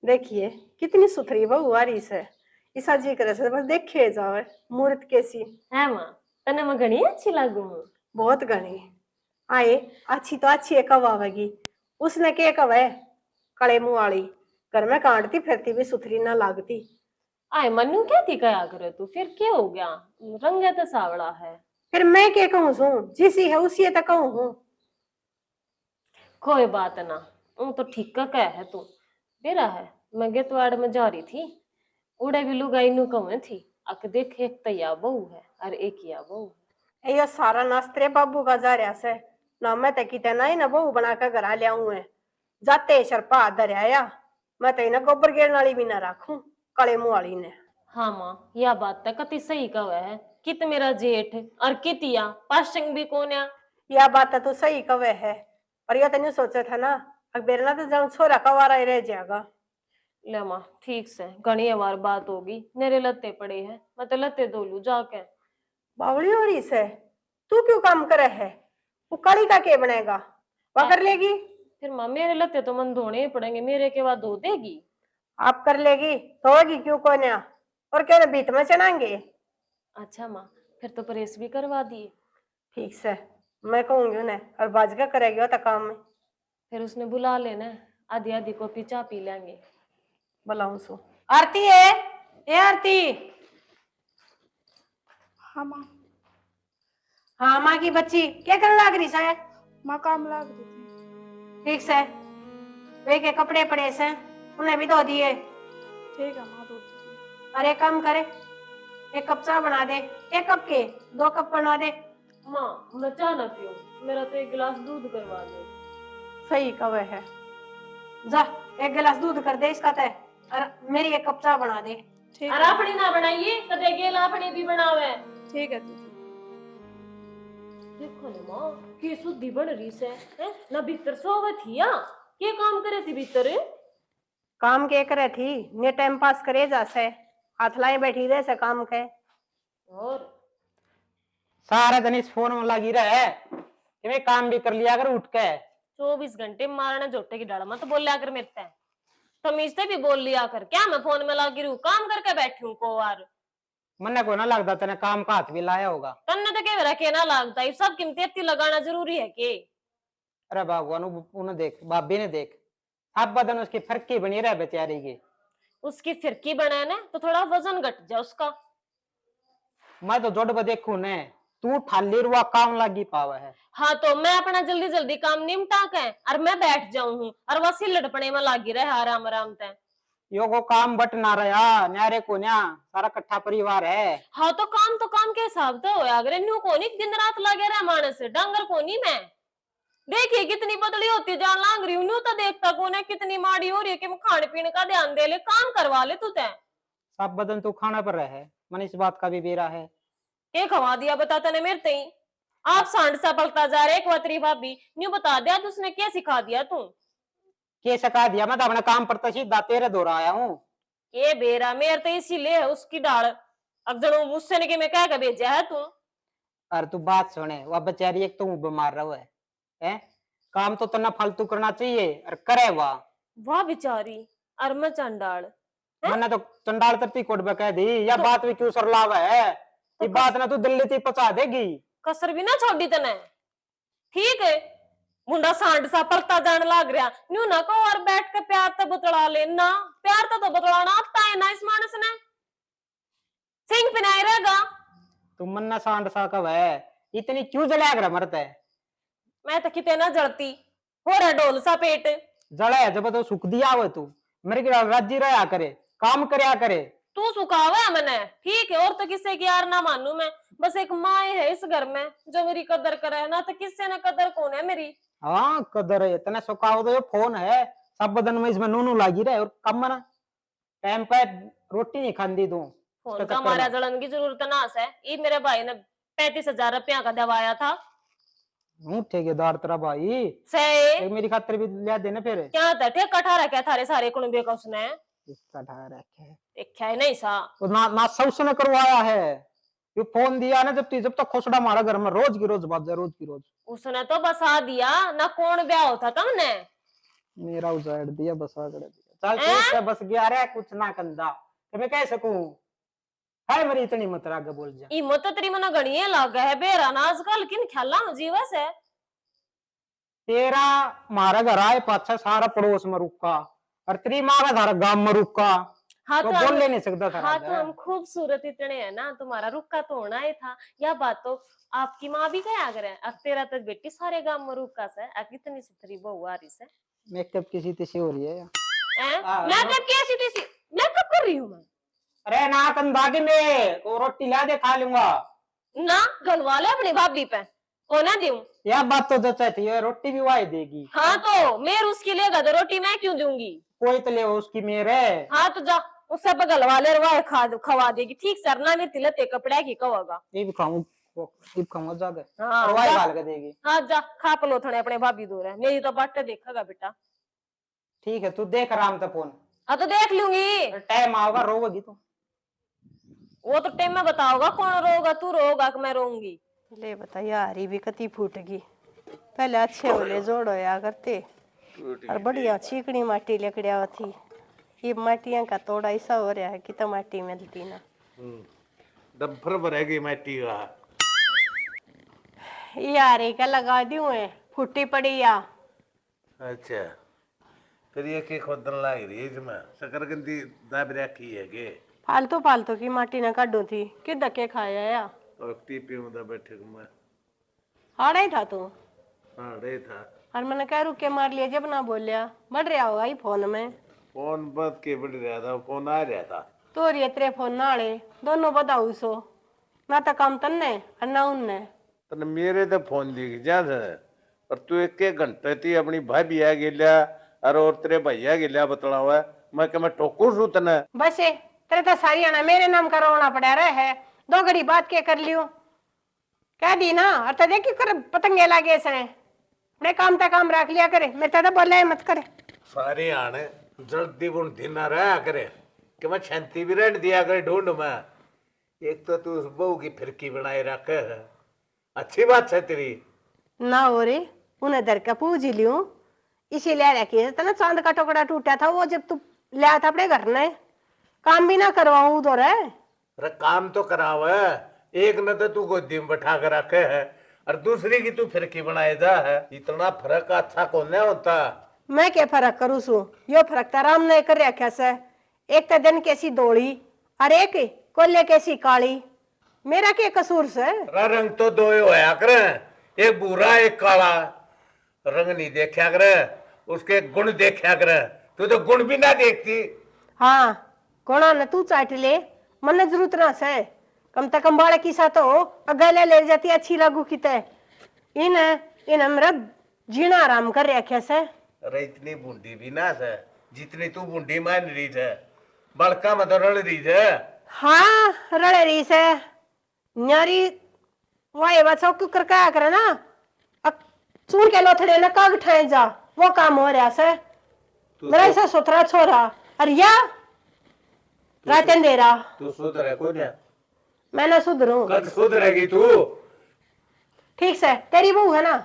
देखिए कितनी सुथरी बहू आ रही से। ईसा जी करे से बस देखे जावे मूर्त कैसी। है माँ, तने मैं घनी अच्छी लागू हूँ। बहुत घनी आए। अच्छी तो अच्छी है कब आवेगी। उसने के कब है कड़े मुंह वाली घर में काटती फिरती भी सुथरी ना लागती। आए मनु क्या थी कया करे तू, फिर क्या हो गया? रंग तो सावड़ा है। फिर मैं के कहूँ सू, जिसी है उसी तक कहूँ हूँ। कोई बात ना, वो तो ठीक का कह है तू। बेरा है, मैं गेतवाड़ में जा रही थी, उड़े भी लुगाई नु कहूँ थी अक देख एक तैया बहू है और एक या बहू है। ये सारा नास्त्रे बाबू का जा रहा से ना मैं तो किते ना ही ना बहू बना कर घर ले आऊं है। जाते शरपा दरिया मैं तो इन्हें गोबर गिरने वाली भी ना रखूं कड़े मुंह वाली ने। हाँ माँ, यह बात तो कति सही कह है। कित मेरा जेठ और कितिया पाशंग भी कौन है। यह बात तो सही कवे है पर यह तो नहीं सोचा था ना अकबर ना तो जब छोरा कवारा ही रह जाएगा। ले माँ ठीक से घनी बार बात होगी, मेरे लत्ते पड़े हैं, मैं तो लत्ते धो लू जाके। बावड़ी हो रही से तू क्यों काम करे है। वो काली का के बनेगा वह कर लेगी। फिर माँ मेरे लत्ते तो मन धोने ही पड़ेंगे, मेरे के बाद धो देगी। आप कर लेगी तो होगी क्यों कोन्या और क्या बीत में चढ़ाएंगे। अच्छा माँ, फिर तो प्रेस भी करवा दिए। ठीक से मैं कहूंगी उन्हें और बाजगा करेगी वो तो काम में। फिर उसने बुला लेना, आधी आधी कॉपी चाय पी लेंगे। बुलाऊं सो आरती है। ए आरती। हाँ माँ। हाँ माँ की बच्ची क्या करने लग रही है। माँ काम लाग रही थी। ठीक से वे के कपड़े पड़े से उन्हें भी धो दिए। ठीक है माँ, धो दीजिए। अरे कम करे एक कप चाय बना दे। एक कप के 2 कप बना दे। माँ मैं चाय ना पीऊं, मेरा तो एक गिलास दूध करवा दे। सही कवे है जा एक गिलास दूध कर दे इसका तय और मेरी एक कप चाय बना दे। ठीक और है। अपनी ना बनाइए कदे गेला अपनी भी बनावे। ठीक है दीदी। देखो ना माँ के शुद्धि बन रही से है ना, भीतर सोवत थी या के काम करे थी भीतर। काम के करे थी ने टाइम पास करे जा से हाथ लाई बैठी रहे से काम के। और सारा दिन इस फोन में लगी रहे कि काम भी कर लिया अगर उठ के। 24 घंटे मारने जोटे की डाला मत बोल लिया कर मेरे से, तमीज से भी बोल लिया कर। क्या मैं फोन में लगी रहूं, काम करके बैठी हूँ को यार। मन्ने को ना लगता तेने काम का हाथ भी लाया होगा। तन्ने तो कह रखे ना लगता, ये सब कीमती इतनी लगाना जरूरी है के। अरे भगवान उन्हें देख भाभी ने देख अब बदन उसकी फरकी बनी रहे बेचारी की। उसकी फिरकी बनाए ना तो थोड़ा वजन घट जाए उसका। मैं तो जोड़ देखू ने तू ठाली रुआ काम लगी पावा है। हाँ तो मैं अपना जल्दी जल्दी काम निपटा के और मैं बैठ जाऊं हूँ और वह सिलड़पने में लागी रहे आराम आराम से। यो को काम बट ना रहा न्यारे को न्या सारा कट्ठा परिवार है। हाँ तो काम के हिसाब तो होया अगर न्यू कोनी दिन रात लगे रहे मानस से डांगर कोनी मैं। देखिए कितनी बदली होती जान लाग रही हूँ तो देखता कौन है कितनी माड़ी हो रही है कि मैं खाने पीने का ध्यान दे ले, काम करवा ले तू तय। सब बदन तू खाना पर रहे मन इस बात का भी बेरा है। के खवा दिया बता तने मेरे ते ही। आप सांड सा पलता जा रहे एक वतरी भाभी न्यू बता दिया तुझने क्या सिखा दिया तू। के सका दिया मैं तो अपने काम पर तो सीधा तेरे दौरा आया हूँ। ये बेरा मेरे तो इसीलिए है उसकी डाल अब जनो मुझसे ने के मैं क्या भेजा है तू। अरे तू बात सुने वह बेचारी एक तो बीमार रहो है काम तो तना फालतू करना चाहिए और करे वाह बेचारी और मैं चंडाल। मैंने तो चंडाल तरती कोट में कह दी या तो, बात भी क्यों सरलाव है तो ये बात ना तू दिल्ली थी पचा देगी। कसर भी ना छोड़ी तने ठीक है। मुंडा सांड सा पलता जान लाग रहा न्यू ना को और बैठ के प्यार तो बतला लेना, प्यार तो बतलाना आता है ना इस मानस ने। सिंह पिनाई रहेगा तुम मन्ना सांड सा कब है इतनी क्यों जलाया कर मरते। मैं तो किते ना जलती हो रहा डोल सा पेट जड़े जब तो सुख दिया हुआ तू मेरे की राजी रहा करे काम करया करे। तू सुखावा है मैंने ठीक है और तो किससे की यार ना मानू मैं, बस एक माँ है इस घर में जो मेरी कदर करे ना, तो किससे ना कदर कौन है मेरी। हाँ कदर है इतना सुखाओ तो ये फोन है सब बदन में इसमें नूनू लागी रहे और कम ना टाइम पे रोटी नहीं खाती तू। फोन का हमारा जलन की जरूरत ना है। ये मेरे भाई ने 35,000 रुपया का दवाया था। ठेकेदार तेरा भाई से मेरी खातिर भी लिया देना फिर क्या था ठेका ठा रखा थारे सारे कुनबे का उसने इसका ढा रखे देखा है नहीं सा तो ना सब उसने करवाया है। ये फोन दिया ना जब तक खोसड़ा हमारा घर में रोज की रोज बात रोज की रोज उसने तो बसा दिया ना कौन ब्याह होता तुमने मेरा उजाड़ दिया बसा कर दिया। चल ठीक है बस गया रे कुछ ना कंदा कि मैं कह सकूं है मेरी इतनी मत आगे बोल जा हिम्मत तो तेरी मना गणिये लाग है बेरा ना आजकल किन ख्याला में जीवस है। तेरा मारा घर आए पाछा सारा पड़ोस में रुका और तेरी माँ का धारा गांव में रुका हाँ तो तो बोल हम- ले नहीं सकता था हाँ तो हम खूबसूरत इतने हैं ना, तुम्हारा रुक्का तो होना ही था। यह बात तो आपकी माँ भी क्या कर है, अब तेरा तो बेटी सारे गांव में रुक्का से कितनी सुथरी बहू आ रही से। मेकअप किसी तिसी हो रही है मैं कब कैसी थी, मैं कब कर रही हूँ मैं अरे ना कंधा की मैं को रोटी ला दे खा लूंगा ना गलवा ले अपनी भाभी पे को ना दूं। यह बात तो जचा थी ये रोटी भी वाई देगी हाँ तो मेर उसके लिए गद रोटी मैं क्यों दूंगी। कोई तो ले उसकी मेरे हाँ तो जा उससे पे गलवा ले रवा खवा देगी ठीक सरना में तिलते कपड़े की कहोगा। ये भी खाऊंगा ज्यादा हाँ और वाई जा। गाल के देगी हाँ जा खा पलो थोड़े अपने भाभी दूर है, मेरी तो बाटे देखेगा बेटा। ठीक है तू देख आराम से फोन हाँ तो देख लूंगी, टाइम आओगा रोगी तू वो तो टाइम में बताओगा कौन रोगा, तू रोगा कि मैं रोऊंगी। ले बता यार ये भी कती फूटगी, पहले अच्छे होले जोड़ो या करते और बढ़िया चिकनी माटी लकड़िया थी, ये माटियां का तोड़ा ऐसा हो रहा है कि तो माटी मिलती ना डब्बर भरेगी मिट्टी का। यार ये क्या लगा दी हुए फूटी पड़ी या अच्छा फिर ये के खोदन लाग रही है इसमें शकरकंदी दाब रखी है के फालतू फालतू की माटी ना काटू थी कि धक्के खाया या और टीपी हूं दा बैठे मैं हाड़ा ही था तू हां रे था और मैंने कह रुक के मार लिया जब ना बोलिया बढ़ रहा होगा ही फोन में फोन बंद के बढ़ रहा था, फोन आ रहा था तो ये तेरे फोन ना आड़े दोनों बताऊ सो ना तो काम तन्ने और ना उनने तने मेरे तो फोन दिख जा और तू एक घंटे थी अपनी भाभी आ गेल्या और तेरे भैया गेल्या बतला हुआ मैं के मैं ठोकू सू तने बस ये तेरे तो सारी आना मेरे नाम करवाना पड़ा रहा है, दो घड़ी बात के कर लियो कह दी ना और तो देखी कर पतंगे लागे से अपने काम तक काम रख लिया करे, मैं तो बोला मत करे सारे आने जल्दी बुन दिन रहा करे कि मैं शांति भी रहने दिया करे ढूंढ में। एक तो तू उस बहू की फिरकी बनाए रखे है, अच्छी बात है तेरी ना हो रे उन्हें दर का पूछ लियो इसीलिए रखी ना चांद का टुकड़ा टूटा था वो जब तू लाया था अपने घर ने काम भी ना करवाऊं उधर है। अरे काम तो कराव एक न तो तू गोदी में बैठा कर रखे है और दूसरी की तू फिरकी बनाए जा है, इतना फर्क अच्छा कौन नहीं होता। मैं क्या फर्क करूँ सू यो फर्क तो राम ने कर रखा से, एक तो दिन कैसी दौड़ी और एक कोल्ले कैसी काली, मेरा क्या कसूर से। रंग तो दो ही होया करे, एक बुरा एक काला, रंग नहीं देखा करे उसके गुण देखा करे, तू तो गुण भी ना देखती। हाँ कोना न तू चाट ले मन जरूरत ना से कम से कम बाड़े की साथ हो गले ले जाती अच्छी लागू की ते इन इन हमरा जीना आराम कर रखा से। अरे इतनी बूंदी भी ना से जितनी तू बूंदी मान रही है, बड़का मत रल रही है। हाँ रड़े रही से न्यारी वाए बच्चों क्यों कर क्या करे ना चून के लोथड़े न काग ठाए जा वो काम हो रहा से मेरा ऐसा सुथरा छोरा और या रात अंधेरा तू सुधरे को नहीं, मैं ना सुधरूं। कद सुधरेगी तू। ठीक से तेरी बहू है ना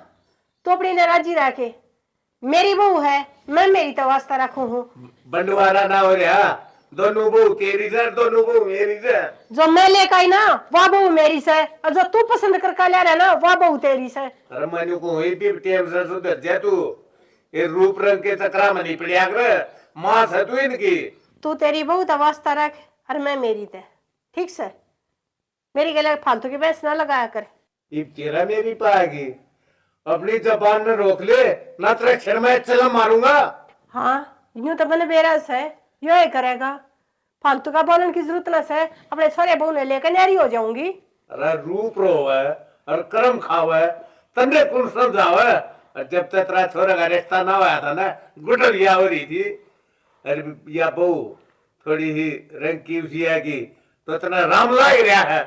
तो अपनी नाराजी रखे, मेरी बहू है मैं मेरी तो वास्ता रखू हूँ। बंटवारा ना हो रहा, दोनों बहू तेरी से दोनों बहू मेरी से। जो मैं लेकर आई ना वह बहू मेरी से और जो तू पसंद करके ले रहा ना वह बहू तेरी से। अरे मनु को हुई भी टेम से सुधर जा तू, ये रूप रंग के चक्रा में नहीं पड़िया कर, मां से तू इनकी। तू तेरी बहू तो वास्ता रख और मैं मेरी ते ठीक से, मेरी गले फालतू की बहस ना लगाया कर। इब तेरा मेरी पाएगी, अपनी जबान में रोक ले ना तेरे अक्षर में चला मारूंगा। हाँ यूं तो मैंने बेरस है यो ही करेगा, फालतू का बोलने की जरूरत ना से अपने छोरे बहू ने लेकर नारी हो जाऊंगी। अरे रूप रोवे और कर्म खावे तंदे कौन समझावे, और जब तक तेरा छोरा का रिश्ता ना हुआ था ना गुटलिया हो रही थी। अरे या बहू थोड़ी ही रंग की उसी आएगी तो इतना राम लाग रहा है।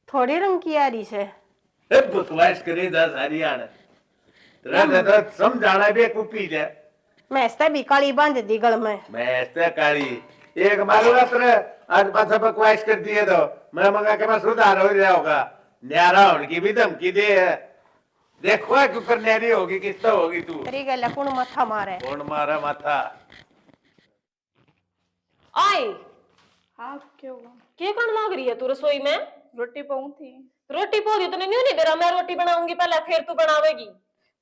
थोड़ी रंग की यारी से बकवास करे जा सारी आने तेरा तो समझाना भी कुपी है। मैं ऐसा भी काली बांध दी गल में। मैं ऐसे काली एक मारूंगा तेरे आज पाछा बकवास कर दिए तो मैं मंगा के मैं सुधार हो गया होगा। न्यारा उनकी भी धमकी दे है, देखो क्यों कर न्यारी होगी किस तो होगी तू। तेरी गल कौन माथा मारे कौन मारा माथा आई हाँ क्या हुआ? क्या करने लग रही है तू रसोई में? रोटी पाऊँ थी। रोटी पोदी तूने न्यू नहीं दे रहा, मैं रोटी बनाऊंगी पहले फिर तू बनावेगी।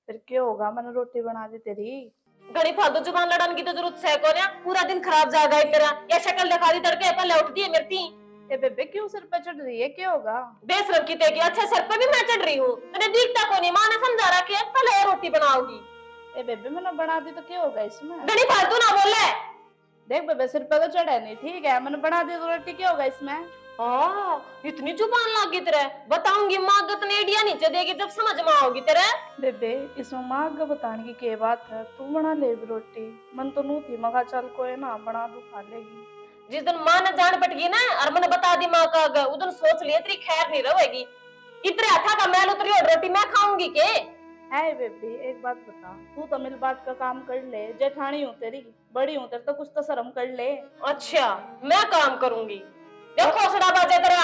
फिर क्या होगा, मैंने रोटी बना दी तेरी। घड़ी फालतू जुबान लड़ाने की तो जरूरत है को ना, पूरा दिन खराब जाएगा तेरा। या शक्ल दिखा दी तड़के पहले उठती है मेरी। ए बेबे क्यों सिर पे चढ़ रही है, क्या होगा? बेशरम की तेगी, अच्छा सर पे भी मैं चढ़ रही हूँ, तूने दिखता को नहीं, माँ ने समझा रहा कि पहले रोटी बनाओगी। ए बेबे मैंने बना दी तो क्या होगा इसमें? घड़ी फालतू ना बोले। देख बेबे सिर पे तो चढ़ा नहीं, ठीक है मैंने बना दी तो रोटी क्या होगा इसमें? इतनी जुबान लागी तेरे, बताऊंगी माँ गतने एडिया नीचे देगी जब समझ में आओगी तेरे। बेबे इसमें माँ का बताने की क्या बात है, तू बना ले रोटी। मन तो नू थी, मगा चल कोई ना बना दू खा लेगी। जिस दिन माँ ने जान पटगी ना और मैंने बता दी माँ का, उस दिन सोच लिया तेरी खैर नहीं रहेगी। इतने हथा का मैल उतरी और रोटी मैं खाऊंगी के? है बेबी एक बात बता, तू तो मिल बांट का काम कर ले, जेठानी हूँ तेरी, बड़ी हूँ तेरे, तो कुछ तो शर्म कर ले। अच्छा मैं काम करूंगी, देखो सड़ा बाजे तेरा।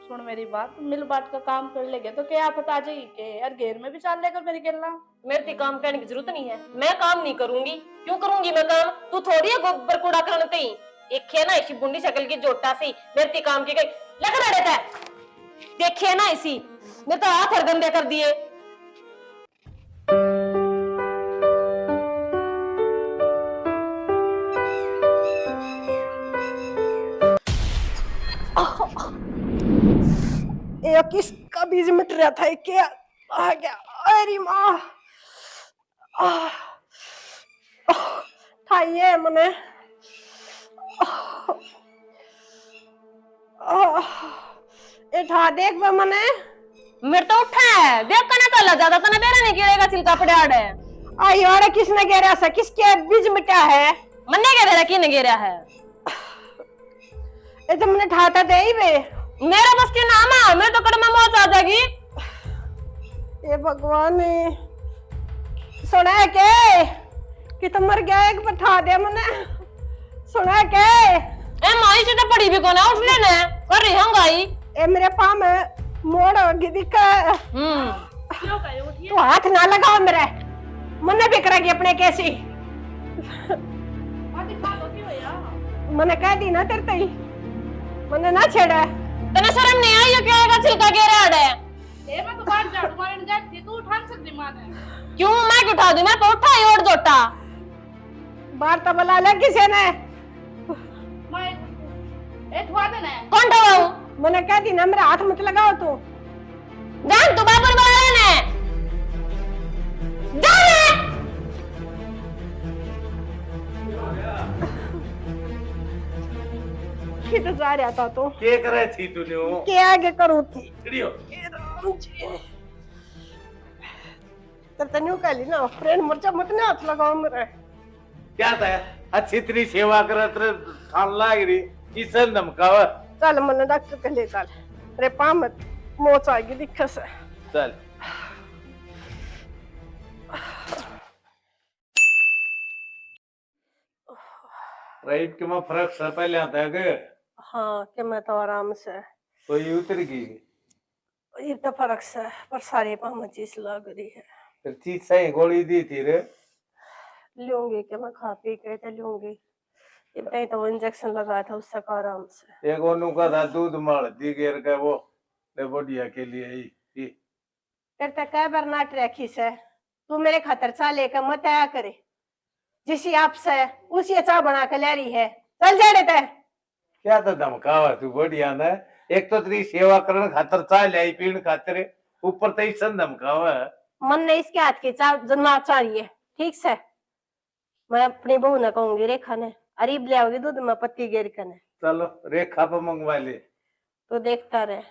सुन मेरी बात, मिल बांट का काम कर लेगे तो क्या आफत आ जाएगी के? यार घेर में भी चाल लेकर मेरी गेला। मेरे से काम करने की जरूरत नहीं है, मैं काम नहीं करूंगी। क्यों करूंगी मैं काम? तू थोड़ी है गोबर कूड़ा करने ही। एक है ना इसी बुंडी शक्ल की जोटा सी मेरे से काम की गई लग रहा रहता है। देखिए ना इसी मैं तो हाथ और गंदे कर दिए। ये किसका बीज मिट रहा था, ये क्या आ गया? अरे माँ ठाइए मने। ये ठा देख बे मने। मेरे तो उठा है, देख कना कल ज्यादा तने बेरा नहीं गिरेगा छिलका पड़ाड़ है। आई और किसने गिरा सा, किसके बीज मिटा है? मन्ने के बेरा किने गिरा है? ये तो मैंने ठाता दे ही बे। मेरा बस के नाम है, मेरे तो कड़मा मौत आ जाएगी। ये भगवान सुना है के कि तुम मर गया एक बैठा दे मने, सुना है के? ए माई से तो पड़ी भी कोना उठ लेने कर रही हंगाई। ए मेरे पाँव में मोड़ होगी दिक्का। क्यों गए उठिए? तू हाथ ना लगाओ मेरे, मने भी करेगी अपने कैसी। मां दिखा दो क्यों यार? मने कह दी ना तेरे तई, मने ना छेड़ा। तने शर्म नहीं आई क्या आएगा छिलका गिरा है? ए मैं तो बाहर झाड़ू मारने जाती, तू उठा नहीं सकती मां ने। क्यों मैं क्यों उठा दूं? मैं तो उठा ही और जोटा। बाहर तो बुला ले किसी ने। मैं ए ठवा देना है। कौन ठवाऊं? मने कह दी ना मेरे हाथ मत लगाओ तू। जान तू बाबू बुला लेने जाने। किधर जा रहा था तू? क्या कर रही थी तूने वो? क्या आगे करूँ थी? चिड़ियो तर तन्यू कह ली ना फ्रेंड मरचा मत ना हाथ लगाओ मेरे। क्या था अच्छी तेरी सेवा कर तेरे खान लाग रही किसन धमकावा। चल मने डॉक्टर के ले चल, अरे पाँव में मोच आएगी दिक्कत से। चल राइट के में फर्क सर पहले आता है के? हाँ कि मैं तो आराम से तो ये उतर गई ये तो फर्क से, पर सारे पाँव में चीज लग रही है। फिर चीज सही गोली दी थी रे? लूंगी कि मैं खा पी के तो लूंगी, ये बताई तो इंजेक्शन लगाया था उससे का आराम से। एक ओनू का था दूध मार दी गेर का वो ले बढ़िया के लिए ही तेरे कई बार नाट रखी से, तू मेरे खातर चाह लेकर मत आया करे, जिसी आपसे उसी चाह बना के ले रही है। चल जा रहे थे क्या तो धमकावा तू बढ़िया ना। एक तो तेरी सेवा करने खातर चाह ले पीण खातिर, ऊपर तो सन धमकावा। मन ने इसके हाथ की चाह ना चाहिए, ठीक से। मैं अपनी बहू ने कहूंगी रेखा ने अरीब ले आओगी दूध में पत्ती गिर कर। चलो रेखा पर मंगवा ले। तो देखता रहे।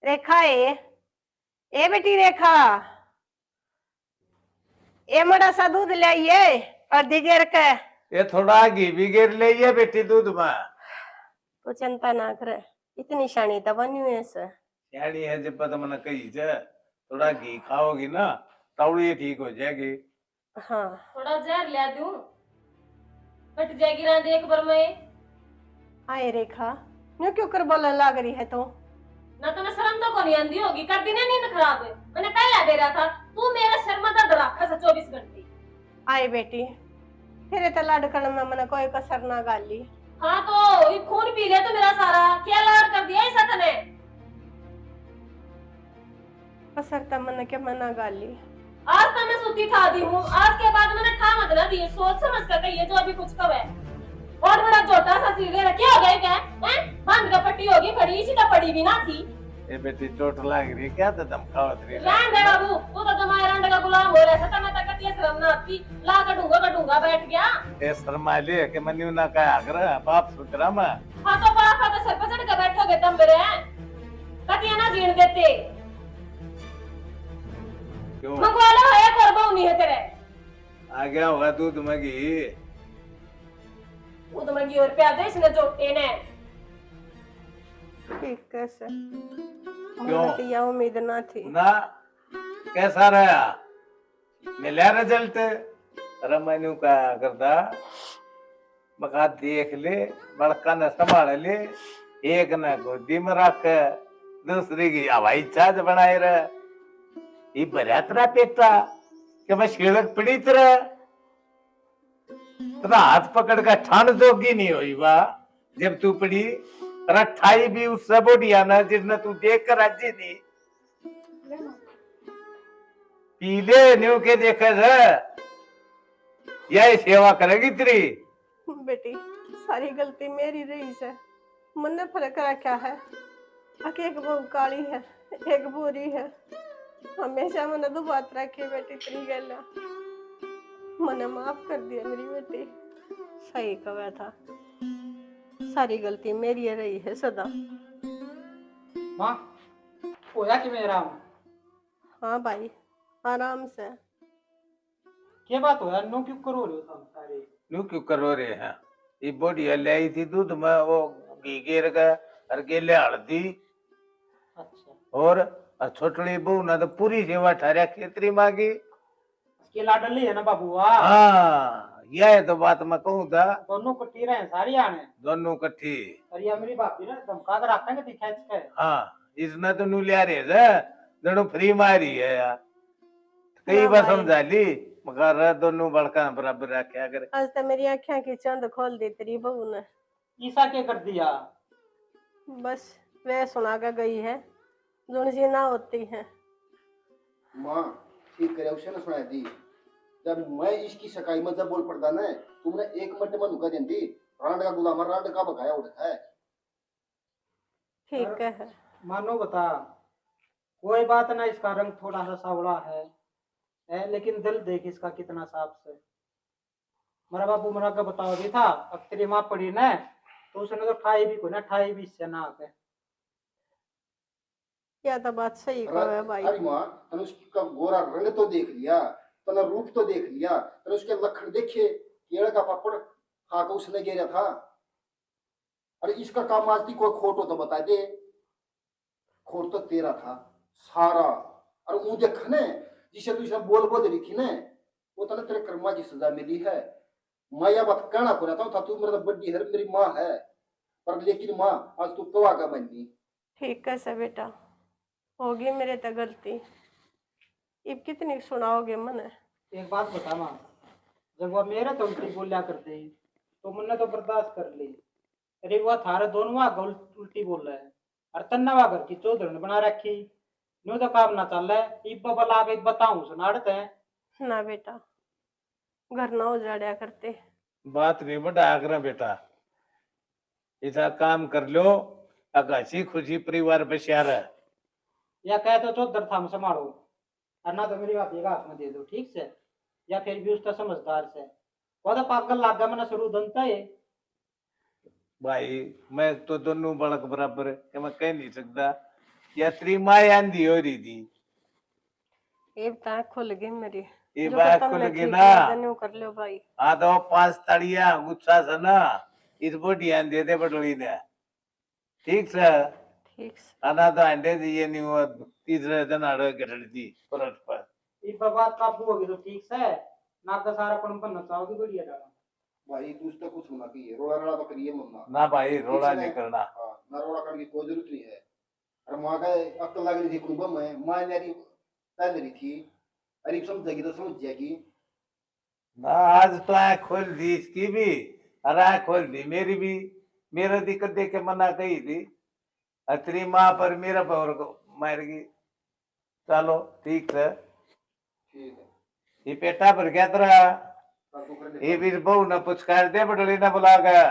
रेखा ए बेटी रेखा, ए बड़ा सा दूध ले आइए और दिगेर के। ये थोड़ा घी भी गिर ले ये बेटी दूध में। तो चिंता ना करे, इतनी शानी तो बनी हुई है से। यानी है जब पता मैंने कही जे थोड़ा घी खाओगी ना तौड़ी ठीक हो जाएगी। हाँ थोड़ा जहर ले दूं कट जाएगी रात एक बार में। आए रेखा न्यू क्यों कर बोलने लग रही है? तो ना तो मैं शर्म तो को नहीं आंदी होगी, कर दी ना नींद खराब है। मैंने पहले दे रहा था, तू मेरा शर्मा दर्द रखा से 24 घंटे। आए बेटी फिर तो लड़कन में मन कोई कसर ना गाली। हाँ तो ये खून पी गया तो मेरा सारा क्या लाड कर दिया ऐसा तने। कसर तो मन के मना गाली। आज तो मैं सूती ठा दी हूँ, आज के बाद मैंने ठा मत ना दी, सोच समझ कर कहिए जो अभी कुछ कवे। और बड़ा छोटा सा सीढ़े रखे हो गए क्या हैं? बंद का पट्टी होगी खड़ी, इसी का पड़ी भी ना थी। ए बेटी चोट लाग रही क्या तो धमकावत रही रहन दे बाबू, तू तो जमाए रंड का गुलाम हो रहा था, मैं तक ये शर्म ना आती, ला कटूंगा बैठ गया। ए शर्मा ले के मन्यू ना का आग्रह बाप सुतरा में। हाँ तो बाप है तो सर पे चढ़ के बैठोगे तुम मेरे हैं, कतिया ना जीण देते। क्यों मंगवाला है करबो नहीं है तेरे। आ गया होगा दूध मगी। वो तो मगी और प्यादे इसने जोटे ने। ठीक है सर, क्यों? मुझे तो यह उम्मीद ना थी। ना कैसा रहा मिला रिजल्ट। अरे मैंने क्या करता मका देख ले बड़का न संभाल ले, एक न गोदी में रख दूसरी की हवाई जहाज बनाए रहे। ये भरा तेरा पेटा कि मैं शिड़क पड़ी तरह तेरा हाथ पकड़ कर ठान जोगी नहीं हुई वाह जब तू पड़ी। रठाई भी उससे बढ़िया ना जिसने तू देख कर राजी नहीं पीले न्यू के देखे यही सेवा करेगी तेरी। बेटी सारी गलती मेरी रही है, मन ने फर्क रखा है। एक बहू काली है एक बुरी है, हमेशा मन दो बात रखी बेटी तेरी गल मन माफ कर दिया मेरी बेटी। सही कहा था, सारी गलती मेरी रही है सदा। माँ होया कि मेरा हाँ भाई आराम से। क्या बात होया नो क्यों करो रहे हो तुम सारे? न्यू क्यों करो रहे हैं? ये बढ़िया ले आई थी दूध में वो घी गेर का और केले हल्दी अच्छा और छोटड़ी बहू ना तो पूरी सेवा ठहरा खेतरी मांगी। इसके लाडली है ना बाबू वाह। हाँ यह तो बात मैं कहूँ था। दोनों कट्टी रहे हैं सारी आने दोनों कट्ठी। और ये मेरी भाभी ना धमका कर रखेंगे दिखाई इसके। हाँ इसने तो नू लिया रहे थे दोनों फ्री मारी है यार कई हाँ बार भाई। समझा ली मगर दोनों बड़का बराबर रखे कर। आज तो मेरी आँखें की चंद खोल दी तेरी बहू ने। ईसा क्या कर दिया? बस वह सुना कर गई है जुनसी ना होती है। माँ ठीक करे उसे ना सुनाई दी। जब मैं इसकी सकाई में जब बोल पड़ता ना तुमने एक मिनट में नुका दी रांड का गुलाम रांड का बकाया उठा है। ठीक है मानो बता कोई बात ना, इसका रंग थोड़ा सा सावला है लेकिन दिल देख इसका कितना साफ से। मेरा बाबू मेरा का बताओ भी था अब तेरी माँ पड़ी ना तो उसने तो ठाई भी को ना ठाई भी इससे ना आके। यह तो बात सही कहा है भाई। अरे माँ तने उसका गोरा रंग तो देख लिया, तने रूप तो देख लिया, तने उसके लक्षण देखे केले का पापड़ खाकर उसने गिरा था। अरे इसका काम आज थी कोई खोट हो तो बता दे। खोट तो तेरा था सारा। और वो देख ने जिसे तू इसे बोल बोल रही थी ना वो तने तेरे कर्मा की सजा मिली है। मैं यह बात कहना को रहता था तू मेरा बड्डी है मेरी माँ है पर लेकिन माँ आज तू कवा का बनी। ठीक है सर बेटा होगी मेरे तो गलती, अब कितनी सुनाओगे मने। एक बात बता माँ, जब वह मेरे तो उल्टी बोलिया करते तो मैंने तो बर्दाश्त कर ली। अरे वह थारे दोनों आगे उल्टी बोल रहा है और तन्ना घर की चौधरी बना रखी न्यू तो काम ना चल रहा है। इब बला के बताऊं सुनाड़ते हैं ना बेटा घर ना उजाड़िया करते। बात नहीं बड़ा आग्रह बेटा ऐसा काम कर लो अगर हंसी खुशी परिवार बचा रहा। या कहे तो चौधर थाम संभालो और ना तो मेरी बात एक हाथ में दे दो ठीक से, या फिर भी उसका समझदार से वो तो पागल लाग गया मैंने शुरू दंता है। भाई मैं तो दोनों बड़क बराबर है मैं कह नहीं सकता या तेरी माँ आंधी हो रही थी ये ताक खुल गई मेरी। ये जो बात खत्म खुल नहीं गई थी, ना। न्यू कर लो भाई। हाँ तो 5 तड़िया गुस्सा से ना इस बोटी दे दे बटोली ने ठीक से ठीक से आना तो अंडे दिए नहीं हुआ तीसरे दिन आड़े गठड़ दी परत पर। इब बात काबू होगी तो ठीक से ना का सारा पन पर नचाओगी बढ़िया डाला। भाई तू उसका कुछ होना की रोड़ा रोड़ा तो करिए मम्मा। ना भाई रोड़ा नहीं करना। हाँ ना रोड़ा करने की कोई जरूरत नहीं है। अरे माँ का अक्ल लग रही थी कुटुंब में माँ मेरी पहल रही थी। अरे समझ जाएगी तो समझ जाएगी। आज तो आँख खोल दी इसकी भी और आँख खोल दी मेरी भी। मेरा दिक्कत देख के मना कही थी, तेरी माँ पर मेरा पर मारेगी। चलो ठीक है, ठीक है। ये पेटा पर क्या तरह कल को कर ले। ये भी बहु न पुचकार दे बटली न बुला गया।